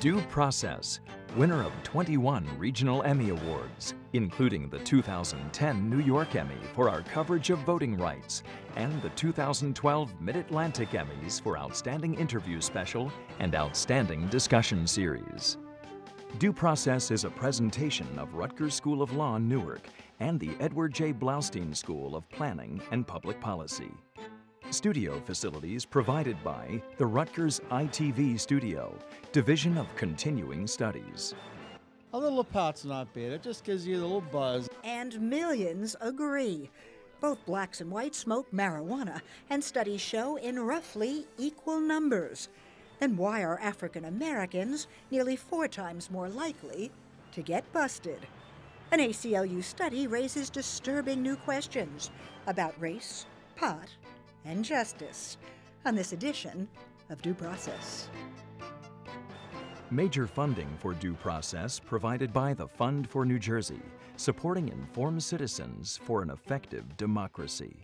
Due Process, winner of 21 regional Emmy Awards, including the 2010 New York Emmy for our coverage of voting rights and the 2012 Mid-Atlantic Emmys for Outstanding Interview Special and Outstanding Discussion Series. Due Process is a presentation of Rutgers School of Law, Newark, and the Edward J. Blaustein School of Planning and Public Policy. Studio facilities provided by the Rutgers ITV Studio, Division of Continuing Studies. A little apart's not bad. It just gives you a little buzz. And millions agree. Both blacks and whites smoke marijuana, and studies show in roughly equal numbers. Then why are African Americans nearly 4 times more likely to get busted? An ACLU study raises disturbing new questions about race, pot, and justice on this edition of Due Process. Major funding for Due Process provided by the Fund for New Jersey, supporting informed citizens for an effective democracy.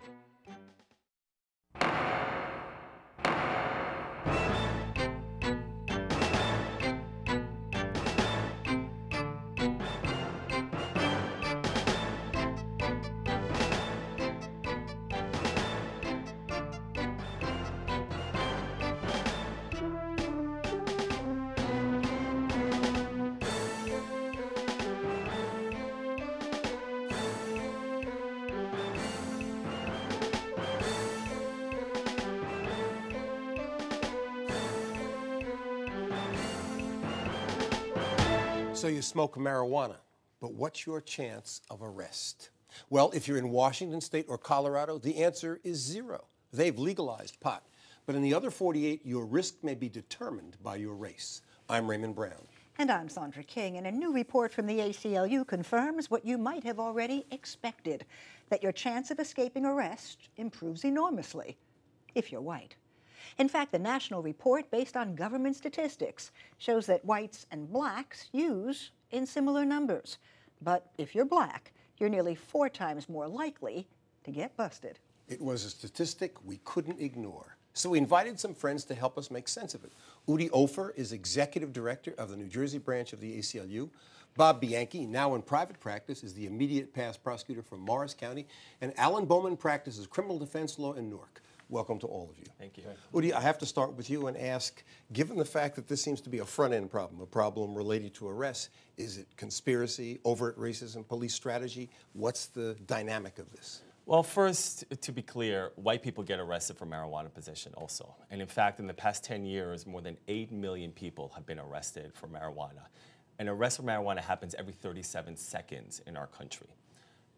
So you smoke marijuana, but what's your chance of arrest? Well, if you're in Washington State or Colorado, the answer is 0. They've legalized pot. But in the other 48, your risk may be determined by your race. I'm Raymond Brown. And I'm Sandra King, and a new report from the ACLU confirms what you might have already expected, that your chance of escaping arrest improves enormously if you're white. In fact, the national report, based on government statistics, shows that whites and blacks use in similar numbers. But if you're black, you're nearly 4 times more likely to get busted. It was a statistic we couldn't ignore. So we invited some friends to help us make sense of it. Udi Ofer is executive director of the New Jersey branch of the ACLU. Bob Bianchi, now in private practice, is the immediate past prosecutor from Morris County. And Alan Bowman practices criminal defense law in Newark. Welcome to all of you. Thank you. Udi, I have to start with you and ask, given the fact that this seems to be a front-end problem, a problem related to arrests, is it conspiracy, overt racism, police strategy? What's the dynamic of this? Well, first, to be clear, white people get arrested for marijuana possession also. And in fact, in the past 10 years, more than 8 million people have been arrested for marijuana. An arrest for marijuana happens every 37 seconds in our country.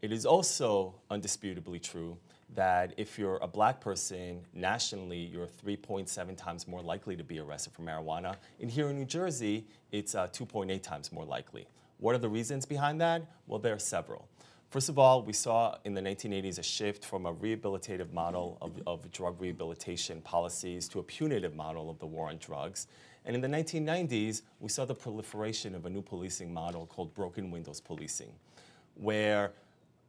It is also undisputably true that if you're a black person, nationally, you're 3.7 times more likely to be arrested for marijuana. And here in New Jersey, it's 2.8 times more likely. What are the reasons behind that? Well, there are several. First of all, we saw in the 1980s a shift from a rehabilitative model of drug rehabilitation policies to a punitive model of the war on drugs. And in the 1990s, we saw the proliferation of a new policing model called broken windows policing, where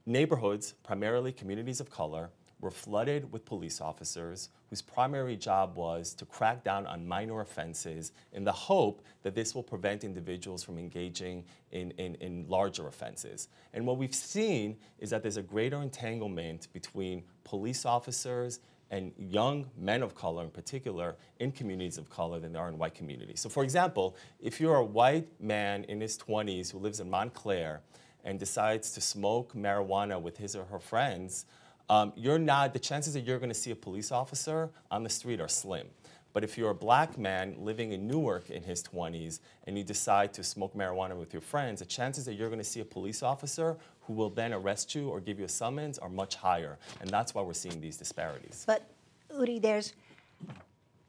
neighborhoods, primarily communities of color, were flooded with police officers whose primary job was to crack down on minor offenses in the hope that this will prevent individuals from engaging in larger offenses. And what we've seen is that there's a greater entanglement between police officers and young men of color in particular in communities of color than there are in white communities. So for example, if you're a white man in his 20s who lives in Montclair and decides to smoke marijuana with his or her friends, the chances that you're going to see a police officer on the street are slim. But if you're a black man living in Newark in his 20s and you decide to smoke marijuana with your friends, the chances that you're going to see a police officer who will then arrest you or give you a summons are much higher. And that's why we're seeing these disparities. But, Udi, there's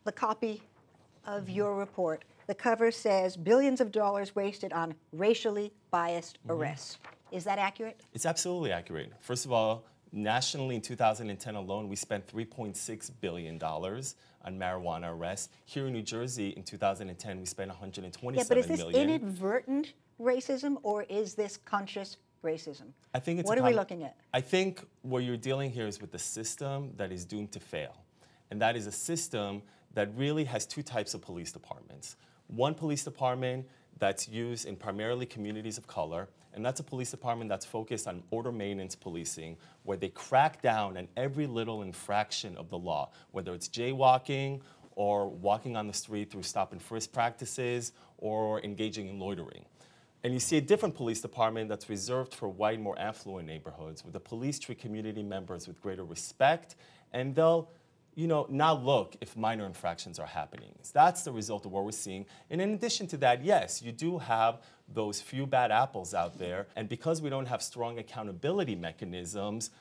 the copy of your report. The cover says billions of dollars wasted on racially biased arrests. Is that accurate? It's absolutely accurate. First of all, nationally in 2010 alone, we spent $3.6 billion on marijuana arrests. Here in New Jersey in 2010, we spent $127 million. Yeah, but is this inadvertent racism or is this conscious racism? I think it's what are we looking at? I think what you're dealing here is with the system that is doomed to fail. And that is a system that really has 2 types of police departments. one police department that's used in primarily communities of color, and that's a police department that's focused on order maintenance policing, where they crack down on every little infraction of the law, whether it's jaywalking or walking on the street through stop and frisk practices or engaging in loitering. And you see a different police department that's reserved for white, more affluent neighborhoods, where the police treat community members with greater respect, and they'll not look if minor infractions are happening. So that's the result of what we're seeing. And in addition to that, yes, you do have those few bad apples out there, and because we don't have strong accountability mechanisms,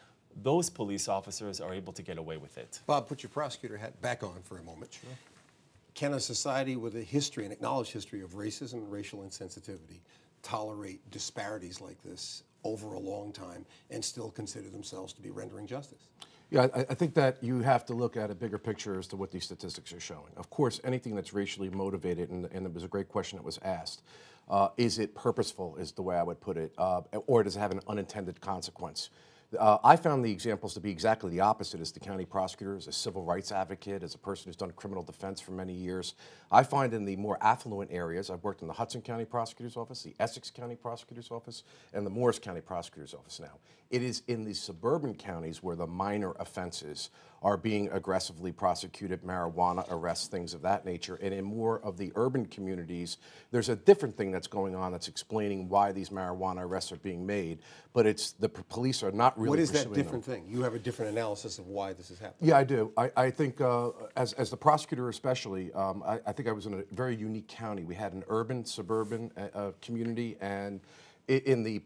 those police officers are able to get away with it. Bob, put your prosecutor hat back on for a moment. Sure. Can a society with a history, an acknowledged history of racism and racial insensitivity, tolerate disparities like this over a long time and still consider themselves to be rendering justice? Yeah, I think that you have to look at a bigger picture as to what these statistics are showing. Of course, anything that's racially motivated, and it was a great question that was asked, is it purposeful is the way I would put it, or does it have an unintended consequence? I found the examples to be exactly the opposite as the county prosecutor, as a civil rights advocate, as a person who's done criminal defense for many years. I find in the more affluent areas, I've worked in the Hudson County Prosecutor's Office, the Essex County Prosecutor's Office, and the Morris County Prosecutor's Office now. It is in the suburban counties where the minor offenses are being aggressively prosecuted, marijuana arrests, things of that nature. And in more of the urban communities, there's a different thing that's going on that's explaining why these marijuana arrests are being made, but it's the police are not really pursuing them. What is that different thing? You have a different analysis of why this is happening. Yeah, I do. I think as the prosecutor especially, I think I was in a very unique county. We had an urban, suburban community, and in the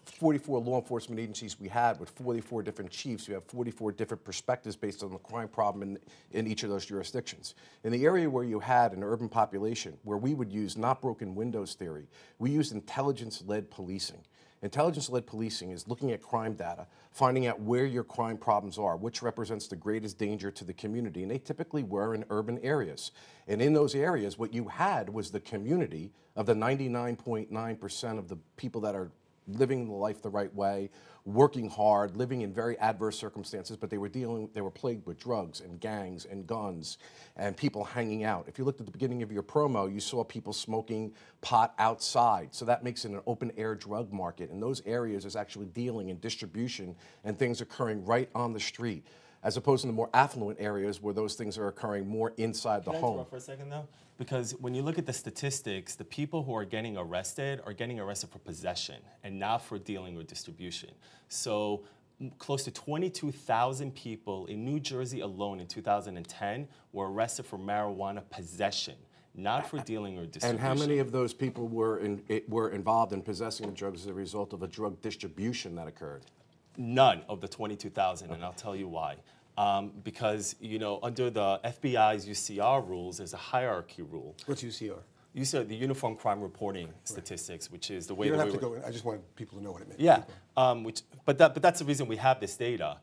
44 law enforcement agencies we had with 44 different chiefs, you have 44 different perspectives based on the crime problem in each of those jurisdictions. In the area where you had an urban population, where we would use not broken windows theory, we used intelligence-led policing. Intelligence-led policing is looking at crime data, finding out where your crime problems are, which represents the greatest danger to the community, and they typically were in urban areas. And in those areas, what you had was the community of the 99.9% of the people that are living the life the right way, working hard, living in very adverse circumstances, but they were plagued with drugs and gangs and guns and people hanging out. If you looked at the beginning of your promo, you saw people smoking pot outside. So that makes it an open air drug market. In those areas, there's actually dealing and distribution and things occurring right on the street, as opposed to the more affluent areas where those things are occurring more inside the home. Can I interrupt for a second, though? Because when you look at the statistics, the people who are getting arrested for possession and not for dealing or distribution. So close to 22,000 people in New Jersey alone in 2010 were arrested for marijuana possession, not for dealing or distribution. And how many of those people were involved in possessing drugs as a result of a drug distribution that occurred? None of the 22,000, and I'll tell you why. Because, under the FBI's UCR rules, there's a hierarchy rule. What's UCR? UCR, the Uniform Crime Reporting Statistics, which is the way. You don't have to go. I just wanted people to know what it meant. Yeah, but that's the reason we have this data.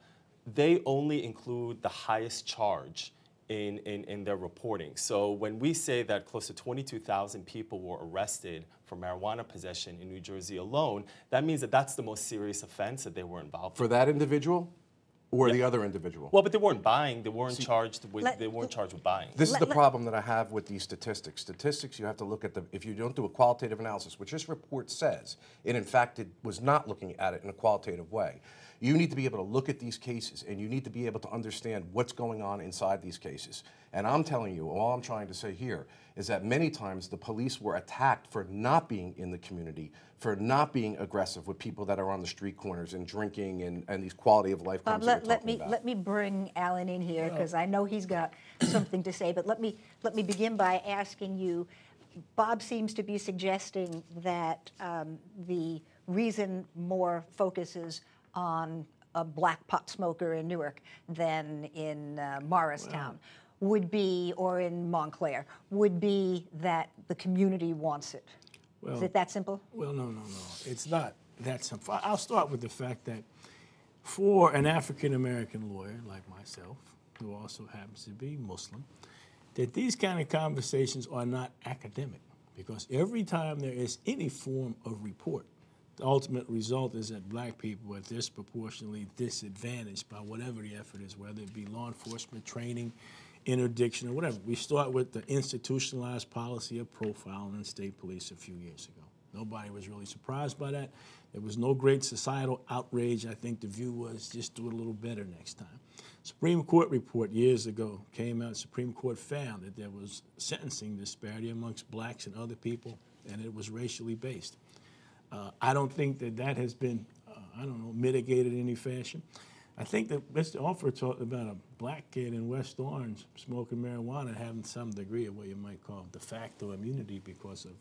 They only include the highest charge in their reporting. So when we say that close to 22,000 people were arrested for marijuana possession in New Jersey alone, that means that that's the most serious offense that they were involved in. For that individual? Or the other individual? Well, but they weren't buying. They weren't charged with. They weren't charged with buying. This is the problem that I have with these statistics. Statistics, you have to look at if you don't do a qualitative analysis, which this report says, and in fact it was not looking at it in a qualitative way. You need to be able to look at these cases, and you need to be able to understand what's going on inside these cases. And I'm telling you, all I'm trying to say here is that many times the police were attacked for not being in the community, for not being aggressive with people that are on the street corners and drinking and these quality of life problems that we're talking about. Let me bring Alan in here, because I know he's got something to say. But let me begin by asking you. Bob seems to be suggesting that the reason more focuses on a black pot smoker in Newark than in Morristown would be, or in Montclair, would be that the community wants it. Well, is it that simple? Well, no. It's not that simple. I'll start with the fact that for an African-American lawyer like myself, who also happens to be Muslim, that these kind of conversations are not academic, because every time there is any form of report, the ultimate result is that black people are disproportionately disadvantaged by whatever the effort is, whether it be law enforcement training, interdiction or whatever. We start with the institutionalized policy of profiling in state police a few years ago. Nobody was really surprised by that. There was no great societal outrage. I think the view was just do it a little better next time. Supreme Court report years ago came out. Supreme Court found that there was sentencing disparity amongst blacks and other people, and it was racially based. I don't think that that has been, mitigated in any fashion. I think that Mr. Offer talked about a black kid in West Orange smoking marijuana having some degree of what you might call de facto immunity because of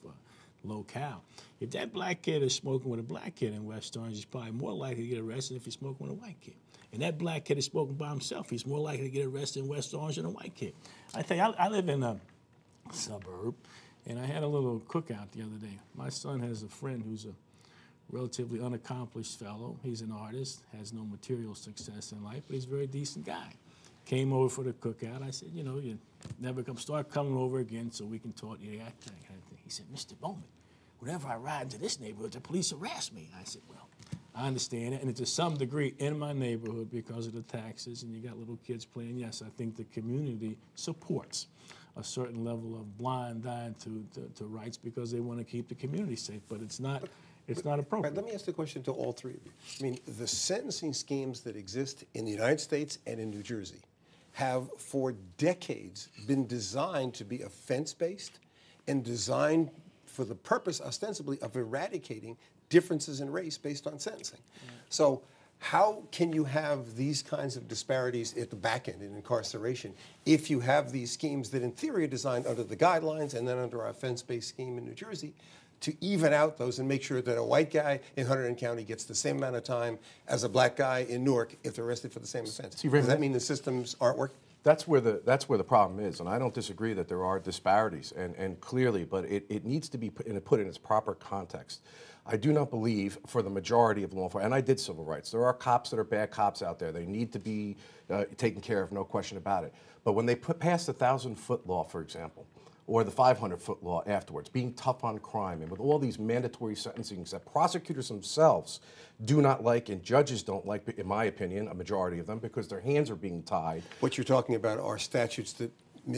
locale. If that black kid is smoking with a black kid in West Orange, he's probably more likely to get arrested if he's smoking with a white kid. And that black kid is smoking by himself, he's more likely to get arrested in West Orange than a white kid. I think I live in a suburb, and I had a little cookout the other day. My son has a friend who's a relatively unaccomplished fellow. He's an artist, has no material success in life, but he's a very decent guy. Came over for the cookout. I said, you know, you never start coming over again so we can talk. Yeah, that kind of thing. He said, Mr. Bowman, whenever I ride into this neighborhood, the police harass me. I said, well, I understand it, and to some degree in my neighborhood because of the taxes, and you got little kids playing. Yes, I think the community supports a certain level of blind eye to rights because they want to keep the community safe, but it's not appropriate. Right, let me ask the question to all three of you. I mean, the sentencing schemes that exist in the United States and in New Jersey have for decades been designed to be offense-based and designed for the purpose, ostensibly, of eradicating differences in race based on sentencing. So how can you have these kinds of disparities at the back end in incarceration if you have these schemes that in theory are designed under the guidelines and then under our offense-based scheme in New Jersey to even out those and make sure that a white guy in Hunterdon County gets the same amount of time as a black guy in Newark if they're arrested for the same offense? Does that mean the systems aren't working? That's where the problem is, and I don't disagree that there are disparities, and clearly, but it needs to be put in its proper context. I do not believe for the majority of law enforcement, and I did civil rights, there are cops that are bad cops out there. They need to be taken care of, no question about it. But when they put past the 1,000-foot law, for example, or the 500-foot law afterwards, being tough on crime, and with all these mandatory sentencings that prosecutors themselves do not like and judges don't like, in my opinion, a majority of them, because their hands are being tied. What you're talking about are statutes that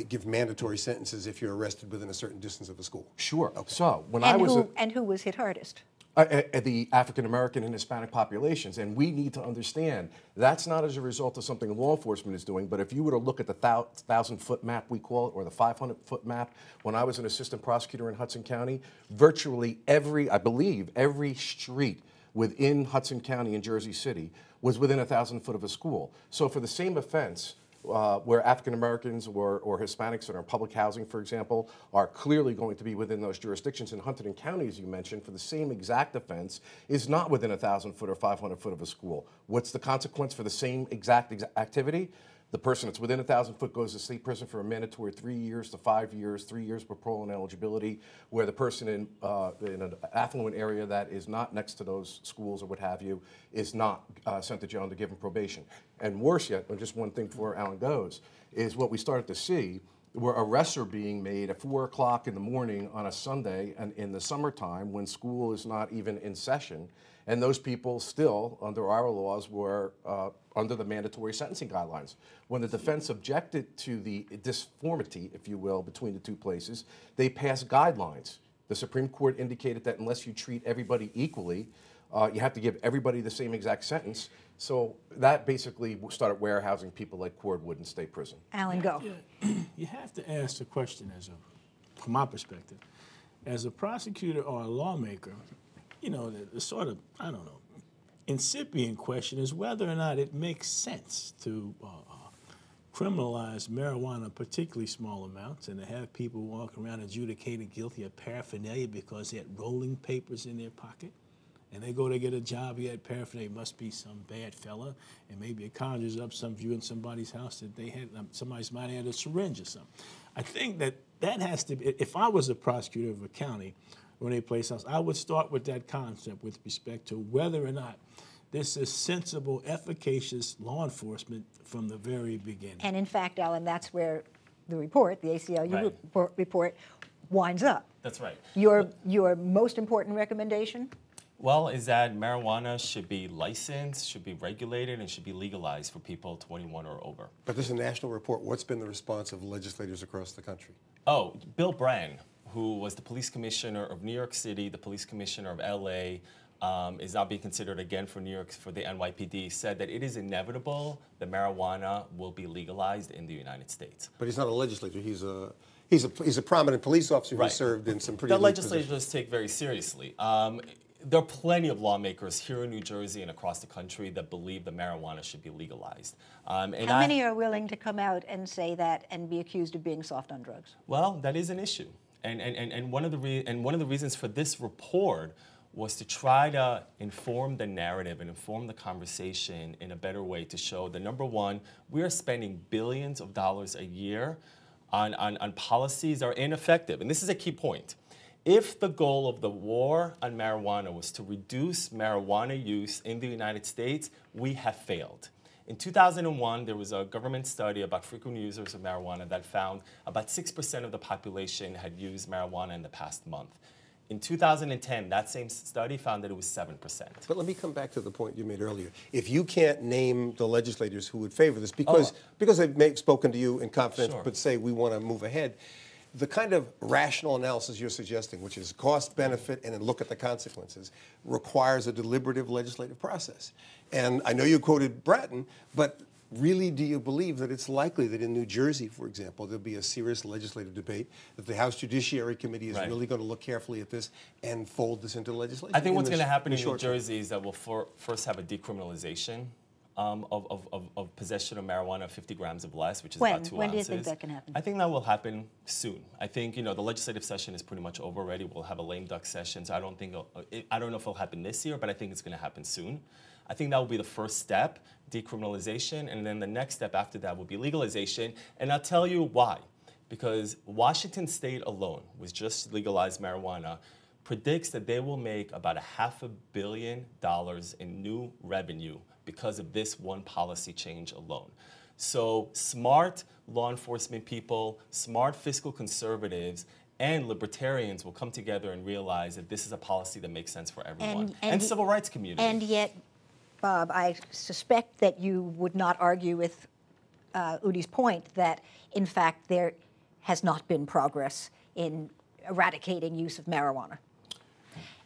give mandatory sentences if you're arrested within a certain distance of a school. Sure. Okay. So when And who was hit hardest? The African American and Hispanic populations, and we need to understand that's not as a result of something law enforcement is doing, but if you were to look at the 1,000-foot map, we call it, or the 500-foot map, when I was an assistant prosecutor in Hudson County, virtually I believe every street within Hudson County and Jersey City was within 1,000 foot of a school. So for the same offense, where African Americans or Hispanics that are in public housing, for example, are clearly going to be within those jurisdictions. In Hunterdon County, as you mentioned, for the same exact offense, is not within 1,000 foot or 500 foot of a school. What's the consequence for the same exact activity? The person that's within 1,000 foot goes to state prison for a mandatory 3 years to 5 years, 3 years for parole and eligibility, where the person in an affluent area that is not next to those schools or what have you is not sent to jail and to give them probation. And worse yet, and just one thing before Alan goes, is what we started to see where arrests are being made at 4 o'clock in the morning on a Sunday and in the summertime when school is not even in session. And those people still, under our laws, were under the mandatory sentencing guidelines. When the defense objected to the disformity, if you will, between the two places, they passed guidelines. The Supreme Court indicated that unless you treat everybody equally, you have to give everybody the same exact sentence. So that basically started warehousing people like Cordwood in state prison. Alan, go. Yeah, you have to ask the question, from my perspective, as a prosecutor or a lawmaker, you know, the sort of, incipient question is whether or not it makes sense to criminalize marijuana, particularly small amounts, and to have people walk around adjudicated guilty of paraphernalia because they had rolling papers in their pocket. And they go to get a job, he had paraphernalia, must be some bad fella, and maybe it conjures up some view in somebody's house that they had, somebody's might have had a syringe or something. I think that has to be, if I was a prosecutor of a county or any place else, I would start with that concept with respect to whether or not this is sensible, efficacious law enforcement from the very beginning. And in fact, Alan, that's where the report, the ACLU report, winds up. That's right. Your most important recommendation? Well, is that marijuana should be licensed, should be regulated, and should be legalized for people 21 or over. But there's a national report. What's been the response of legislators across the country? Oh, Bill Brand, who was the police commissioner of New York City, the police commissioner of LA, is now being considered again for New York, for the NYPD, said that it is inevitable that marijuana will be legalized in the United States. But he's not a legislator. He's a prominent police officer who served in some pretty The elite legislators positions. take very seriously. There are plenty of lawmakers here in New Jersey and across the country that believe that marijuana should be legalized. How many are willing to come out and say that and be accused of being soft on drugs? Well, that is an issue. And one of the reasons for this report was to try to inform the narrative and inform the conversation in a better way to show that, number one, we are spending billions of dollars a year on policies that are ineffective. And this is a key point. If the goal of the war on marijuana was to reduce marijuana use in the United States, we have failed. In 2001, there was a government study about frequent users of marijuana that found about 6% of the population had used marijuana in the past month. In 2010, that same study found that it was 7%. But let me come back to the point you made earlier. If you can't name the legislators who would favor this, because they've spoken to you in confidence, Sure. but say we want to move ahead, the kind of rational analysis you're suggesting, which is cost, benefit, and then look at the consequences, requires a deliberative legislative process. And I know you quoted Bratton, but really do you believe that it's likely that in New Jersey, for example, there'll be a serious legislative debate, that the House Judiciary Committee is really going to look carefully at this and fold this into legislation? I think what's going to happen in New Jersey is that we'll first have a decriminalization of possession of marijuana of 50 grams of less, which is about 2 ounces. When do you think that can happen? I think that will happen soon. I think, the legislative session is pretty much over already. We'll have a lame duck session, so I don't know if it'll happen this year, but I think it's going to happen soon. I think that will be the first step, decriminalization, and then the next step after that will be legalization, and I'll tell you why. Because Washington State alone, which just legalized marijuana, predicts that they will make about $500 million in new revenue because of this one policy change alone. So smart law enforcement people, smart fiscal conservatives, and libertarians will come together and realize that this is a policy that makes sense for everyone. And civil rights community. And yet, Bob, I suspect that you would not argue with Udi's point that, in fact, there has not been progress in eradicating use of marijuana.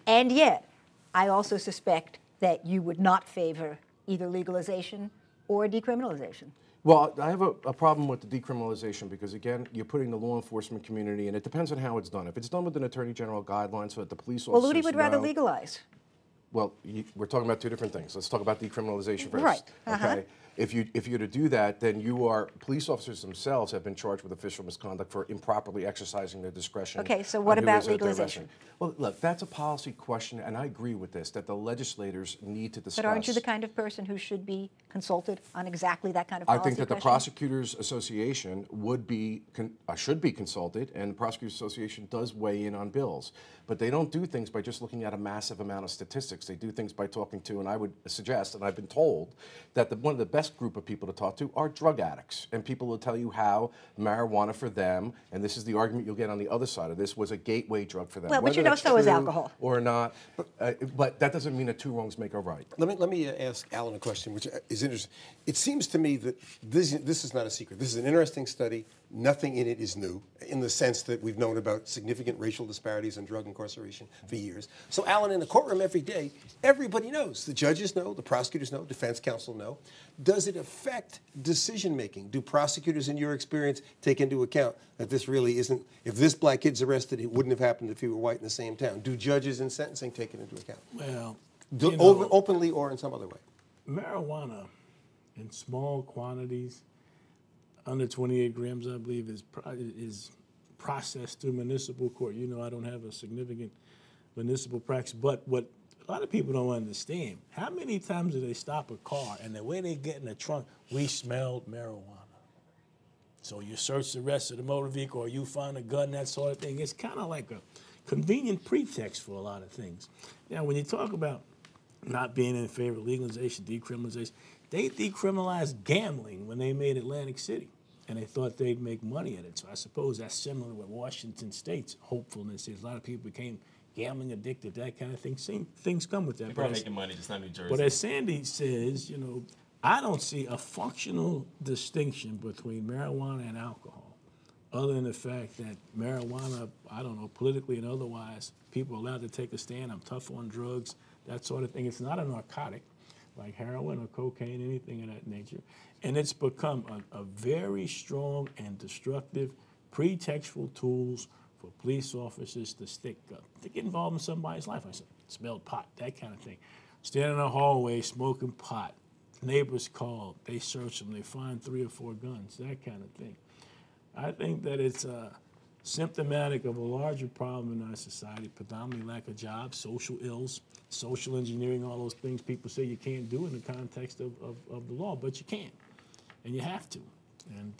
And yet, I also suspect that you would not favor either legalization or decriminalization. Well, I have a problem with the decriminalization because, again, you're putting the law enforcement community, and it depends on how it's done. If it's done with an attorney general guideline so that the police officers Well, Udi would rather legalize. Well, we're talking about two different things. Let's talk about decriminalization first. Right. Okay. If you're to do that, then police officers themselves have been charged with official misconduct for improperly exercising their discretion. Okay, so what about legalization? Well, look, that's a policy question, and I agree with this, that the legislators need to discuss. But aren't you the kind of person who should be consulted on exactly that kind of policy I think that the question? Prosecutors Association should be consulted, and the Prosecutors Association does weigh in on bills. But they don't do things by just looking at a massive amount of statistics. They do things by talking to, and I would suggest, and I've been told, that one of the best group of people to talk to are drug addicts. And people will tell you how marijuana for them, and this is the argument you'll get on the other side of this, was a gateway drug for them. Well, but Whether that's so is true alcohol. Or not. But that doesn't mean that two wrongs make a right. Let me ask Alan a question, which is interesting. It seems to me that this is not a secret. This is an interesting study. Nothing in it is new, in the sense that we've known about significant racial disparities and drug incarceration for years. So, Alan, in the courtroom every day, everybody knows. The judges know, the prosecutors know, defense counsel know. Does it affect decision-making? Do prosecutors, in your experience, take into account that this really isn't, if this black kid's arrested, it wouldn't have happened if he were white in the same town? Do judges in sentencing take it into account? Well, openly or in some other way? Marijuana in small quantities, under 28 grams, I believe, is processed through municipal court. I don't have a significant municipal practice, but what a lot of people don't understand, how many times do they stop a car and the way they get in the trunk, we smelled marijuana. So you search the rest of the motor vehicle or you find a gun, that sort of thing. It's kind of like a convenient pretext for a lot of things. Now, when you talk about not being in favor of legalization, decriminalization, they decriminalized gambling when they made Atlantic City. And they thought they'd make money at it. So I suppose that's similar to what Washington State's hopefulness is. A lot of people became gambling addicted, that kind of thing. Things come with that. People are making money, just not New Jersey. But as Sandy says, I don't see a functional distinction between marijuana and alcohol, other than the fact that marijuana, I don't know, politically and otherwise, people are allowed to take a stand. I'm tough on drugs, that sort of thing. It's not a narcotic like heroin or cocaine, anything of that nature. And it's become a very strong and destructive pretextual tools for police officers to get involved in somebody's life. I said, smelled pot, that kind of thing. Standing in a hallway smoking pot. Neighbors call, they search them, they find 3 or 4 guns, that kind of thing. I think that it's symptomatic of a larger problem in our society, predominantly lack of jobs, social ills, social engineering, all those things people say you can't do in the context of the law, but you can, and you have to. And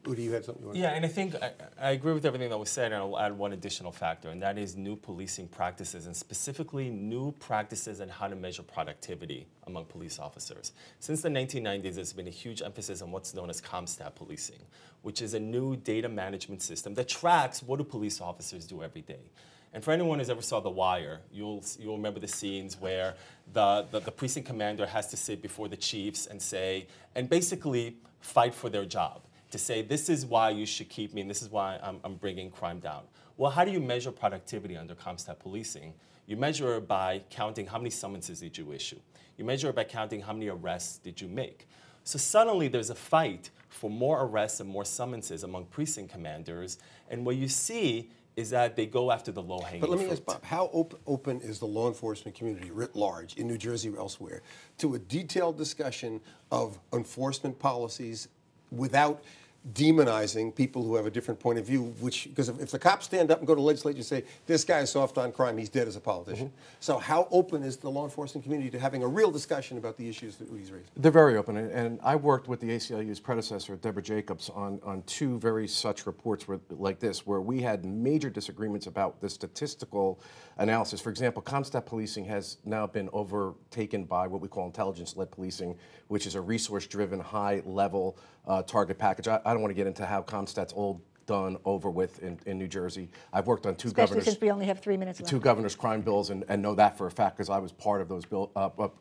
Udi, you had something you wanted to Yeah, and I think I agree with everything that was said, and I'll add one additional factor, and that is new policing practices, and specifically new practices on how to measure productivity among police officers. Since the 1990s, there's been a huge emphasis on what's known as CompStat policing, which is a new data management system that tracks what do police officers do every day. And for anyone who's ever saw The Wire, you'll remember the scenes where the precinct commander has to sit before the chiefs and say, and basically fight for their job, to say, this is why you should keep me, and this is why I'm bringing crime down. Well, how do you measure productivity under CompStat policing? You measure it by counting how many summonses did you issue. You measure it by counting how many arrests did you make. So suddenly there's a fight for more arrests and more summonses among precinct commanders, and what you see is that they go after the low-hanging fruit. But let me ask Bob, how open is the law enforcement community writ large in New Jersey or elsewhere to a detailed discussion of enforcement policies without demonizing people who have a different point of view, because if the cops stand up and go to the legislature and say, this guy is soft on crime, he's dead as a politician. So how open is the law enforcement community to having a real discussion about the issues that Udi's raised? They're very open, and I worked with the ACLU's predecessor, Deborah Jacobs, on 2 very such reports like this, where we had major disagreements about the statistical analysis. For example, CompStat policing has now been overtaken by what we call intelligence-led policing, which is a resource-driven, high-level target package. I don't want to get into how CompStat's all done, over with in New Jersey. I've worked on 2 Especially governors. since we only have 3 minutes left. 2 governors' crime bills, and know that for a fact because I was part of those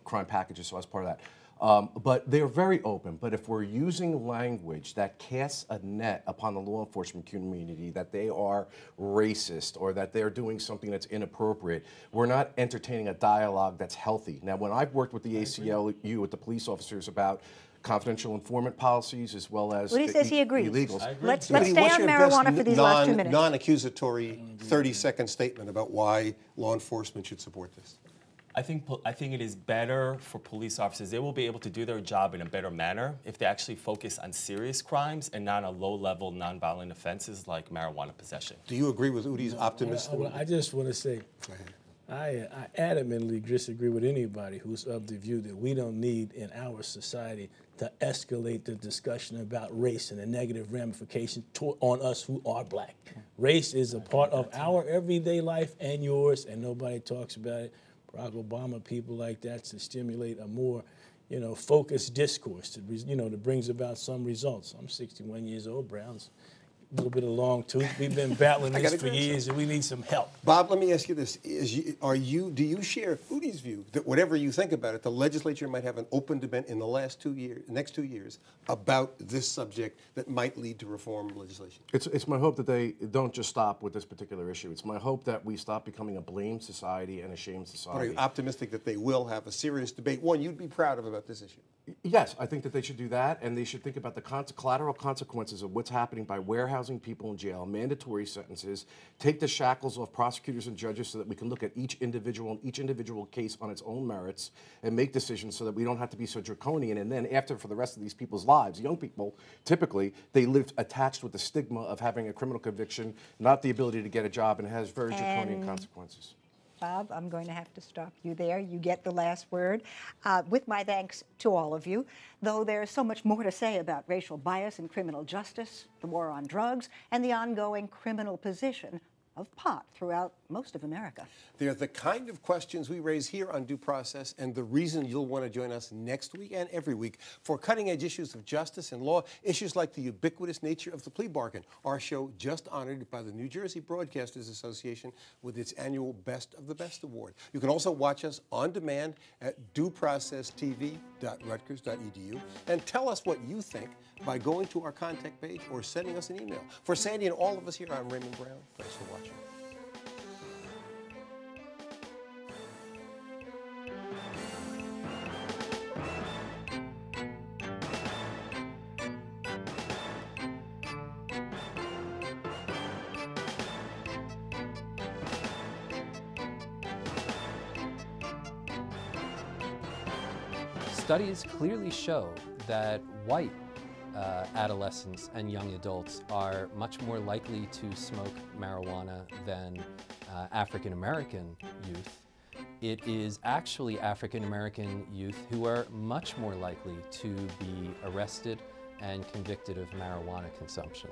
crime packages, so I was part of that. But they're very open. But if we're using language that casts a net upon the law enforcement community that they are racist or that they're doing something that's inappropriate, we're not entertaining a dialogue that's healthy. Now, when I've worked with the ACLU, with the police officers about confidential informant policies as well as Udi says he agrees. illegals. Let's Udi, stay what's on your marijuana best for these last 2 minutes. non-accusatory 30-second statement about why law enforcement should support this? I think it is better for police officers. They will be able to do their job in a better manner if they actually focus on serious crimes and not on low-level, nonviolent offenses like marijuana possession. Do you agree with Udi's optimism? I just want to say, I adamantly disagree with anybody who's of the view that we don't need in our society to escalate the discussion about race and the negative ramifications on us who are black. Race is a part of our everyday life and yours, and nobody talks about it. Barack Obama, people like that, to stimulate a more, focused discourse, that brings about some results. I'm 61 years old, Brown's a little bit of long tooth. We've been battling this for years, and we need some help. Bob, let me ask you this: do you share Udi's view that whatever you think about it, the legislature might have an open debate in the next 2 years about this subject that might lead to reform legislation? It's my hope that they don't just stop with this particular issue. It's my hope that we stop becoming a blame society and a shame But are society. you optimistic that they will have a serious debate, one you'd be proud of, about this issue? Yes, I think that they should do that, and they should think about the collateral consequences of what's happening by warehousing people in jail, mandatory sentences, take the shackles off prosecutors and judges so that we can look at each individual case on its own merits and make decisions so that we don't have to be so draconian. And then after, for the rest of these people's lives, young people, typically, they live attached with the stigma of having a criminal conviction, not the ability to get a job, and it has very draconian consequences. Bob, I'm going to have to stop you there. You get the last word. With my thanks to all of you, though there's so much more to say about racial bias in criminal justice, the war on drugs, and the ongoing criminal position of pot throughout most of America. They're the kind of questions we raise here on Due Process, and the reason you'll want to join us next week and every week for cutting-edge issues of justice and law, issues like the ubiquitous nature of the plea bargain. Our show just honored by the New Jersey Broadcasters Association with its annual Best of the Best Award. You can also watch us on demand at dueprocesstv.rutgers.edu and tell us what you think by going to our contact page or sending us an email. For Sandy and all of us here, I'm Raymond Brown. Thanks for watching. Studies clearly show that white adolescents and young adults are much more likely to smoke marijuana than African American youth. It is actually African American youth who are much more likely to be arrested and convicted of marijuana consumption.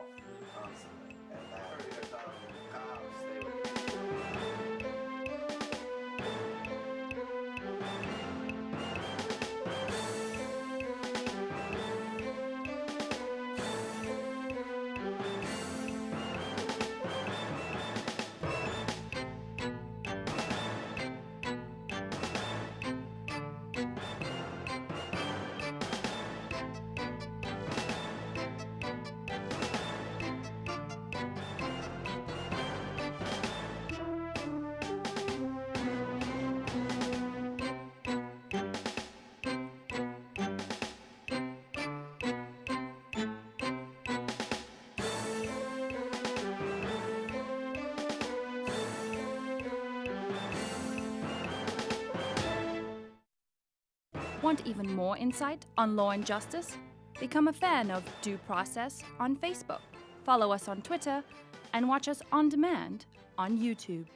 Want even more insight on law and justice? Become a fan of Due Process on Facebook, follow us on Twitter, and watch us on demand on YouTube.